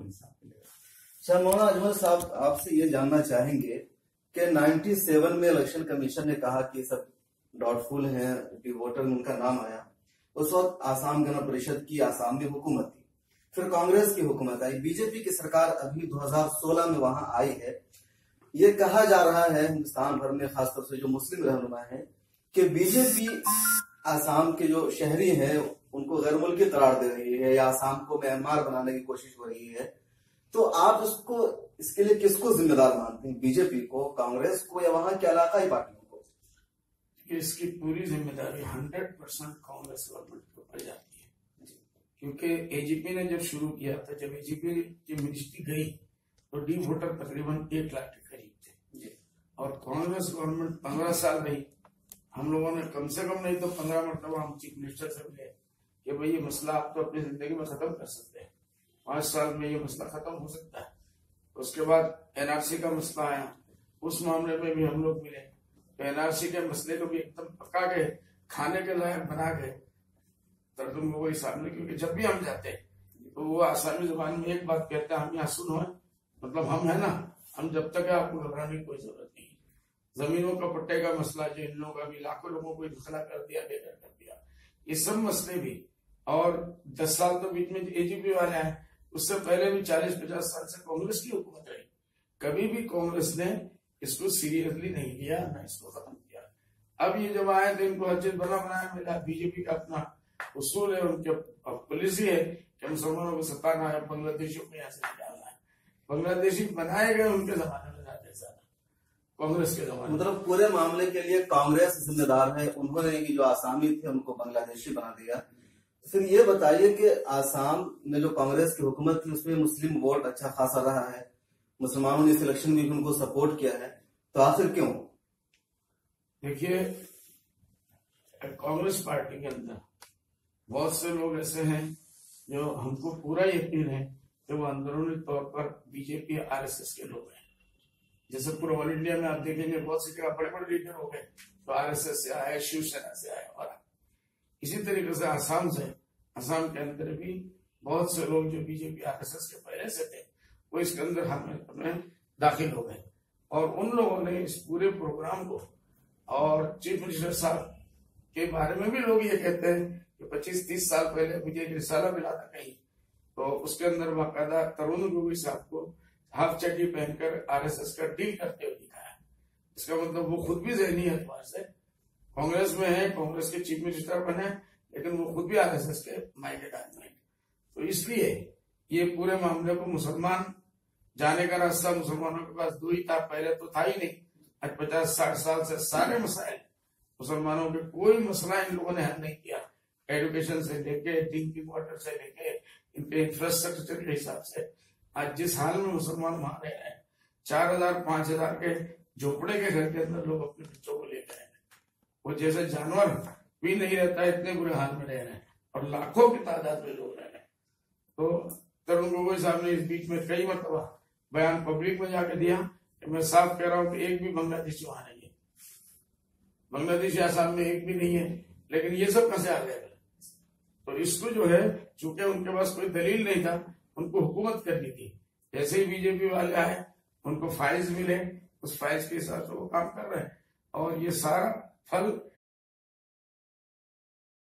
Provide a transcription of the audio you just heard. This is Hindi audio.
इंसाफ मिलेगा। अच्छा मौलाना अजमल साहब, आपसे ये जानना चाहेंगे कि 97 में इलेक्शन कमीशन ने कहा कि सब डाउटफुल हैं, वोटर में उनका नाम आया। उस वक्त आसाम गण परिषद की आसाम में हुकूमत थी, फिर कांग्रेस की हुकूमत आई, बीजेपी की सरकार अभी 2016 में वहां आई है। ये कहा जा रहा है हिंदुस्तान भर में, खासतौर से जो मुस्लिम रहनुमा है, कि बीजेपी आसाम के जो शहरी हैं उनको गैर मुल्की करार दे रही है या आसाम को म्यांमार बनाने की कोशिश हो रही है। तो आप इसके लिए किसको जिम्मेदार मानते हैं, बीजेपी को, कांग्रेस को, या वहां के इलाकाई पार्टियों को? कि इसकी पूरी जिम्मेदारी 100% कांग्रेस गवर्नमेंट के ऊपर जाती है, क्योंकि एजीपी ने जब शुरू किया था, जब एजीपी की मिनिस्ट्री गई तो डी वोटर तकरीबन 1 लाख के करीब थे, और कांग्रेस गवर्नमेंट 15 साल रही। हम लोगों ने कम से कम नहीं तो 15 मरतबा हम चीफ मिनिस्टर से मिले कि भाई ये मसला आप तो अपनी जिंदगी में खत्म कर सकते हैं, 5 साल में ये मसला खत्म हो सकता है। उसके बाद एनआरसी का मसला आया, उस मामले में भी हम लोग मिले, तो एनआरसी के मसले को भी एकदम पका के खाने के लायक बना के तर्जुमे को सामने, क्योंकि जब भी हम जाते हैं तो वो आसामी जुबान में एक बात कहते हैं, हम यहाँ सुनो है, मतलब हम है ना, हम जब तक है आपको घबराने की कोई जरूरत नहीं। जमीनों का पट्टे का मसला जो इन लोगों का भी, लाखों लोगों को दखला कर दिया, बेघर कर दिया, ये सब मसले भी। और 10 साल तो बीच में एजीपी वाले आए, उससे पहले भी 40-50 साल से कांग्रेस की हुकूमत रही, कभी भी कांग्रेस ने इसको सीरियसली नहीं लिया, ना इसको खत्म किया। अब ये जब आए तो इनको हर चीज बनाया मिला। बीजेपी का अपना उसूल है, उनके पॉलिसी है कि मुसलमानों को सताना है, बांग्लादेशियों को यहाँ से निकालना है। बांग्लादेशी बनाए गए उनके जमाने में ज्यादा कांग्रेस के जमाने, मतलब पूरे मामले के लिए कांग्रेस जिम्मेदार है। उन्होंने जो आसामी थे उनको बांग्लादेशी बना दिया। तो फिर ये बताइए कि आसाम में जो कांग्रेस की हुकूमत थी उसमें मुस्लिम वोट अच्छा खासा रहा है, मुसलमानों ने इस इलेक्शन में भी उनको सपोर्ट किया है, तो आखिर क्यों? देखिए, कांग्रेस पार्टी के अंदर बहुत से लोग ऐसे हैं जो हमको पूरा यकीन है कि वो अंदरूनी तौर पर बीजेपी आरएसएस के लोग हैं। जैसे पूरे ऑल इंडिया में आप देखेंगे बहुत सी जगह बड़े बड़े लीडर हो गए तो आरएसएस से आए, शिवसेना से आए, और इसी तरीके से आसाम के अंदर भी बहुत से लोग जो बीजेपी आरएसएस के पहले से थे वो इसके अंदर हमें दाखिल हो गए। और उन लोगों ने इस पूरे प्रोग्राम को, और चीफ मिनिस्टर साहब के बारे में भी लोग ये कहते हैं कि 25-30 साल पहले मुझे एक रिसाला मिला था कहीं, तो उसके अंदर बाकायदा तरुण गोगोई साहब को हाफ चड्डी पहनकर आरएसएस का डील करते हुए दिखाया। इसका मतलब वो खुद भी ज़हनी एतबार से कांग्रेस में है, कांग्रेस के चीफ मिनिस्टर बने, लेकिन वो खुद भी आरएसएस के माइंडेड आदमी है। तो इसलिए ये पूरे मामले को मुसलमान जाने का रास्ता मुसलमानों के पास 2 ही था, पहले तो था ही नहीं। आज 50-60 साल से सारे मसाइल मुसलमानों के, कोई मसला इन लोगों ने हल नहीं किया, एजुकेशन से लेके ड्रिंकिंग वाटर से लेके इनके इंफ्रास्ट्रक्चर के हिसाब से। आज जिस हाल में मुसलमान वहां रह रहे हैं, 4000-5000 के झोपड़े के घर के अंदर लोग अपने बच्चों को ले गए हैं, वो जैसे जानवर भी नहीं रहता है, इतने बुरे हाल में रह रहे हैं, और लाखों की तादाद में लोग रह रहे हैं। तो तरुण गोगोई साहब ने इस बीच में कई मरतबा बयान पब्लिक में जाके दिया कि मैं साफ कह रहा हूं कि एक भी बांग्लादेशी वहां नहीं है, बांग्लादेशी आसाम में एक भी नहीं है, लेकिन ये सब कैसे आ गए? तो इसको जो है, चूंकि उनके पास कोई दलील नहीं था, उनको हुकूमत करनी थी। जैसे ही बीजेपी वाले आए उनको फाइल्स मिले, उस फाइल्स के हिसाब से वो काम कर रहे हैं, और ये सारा फल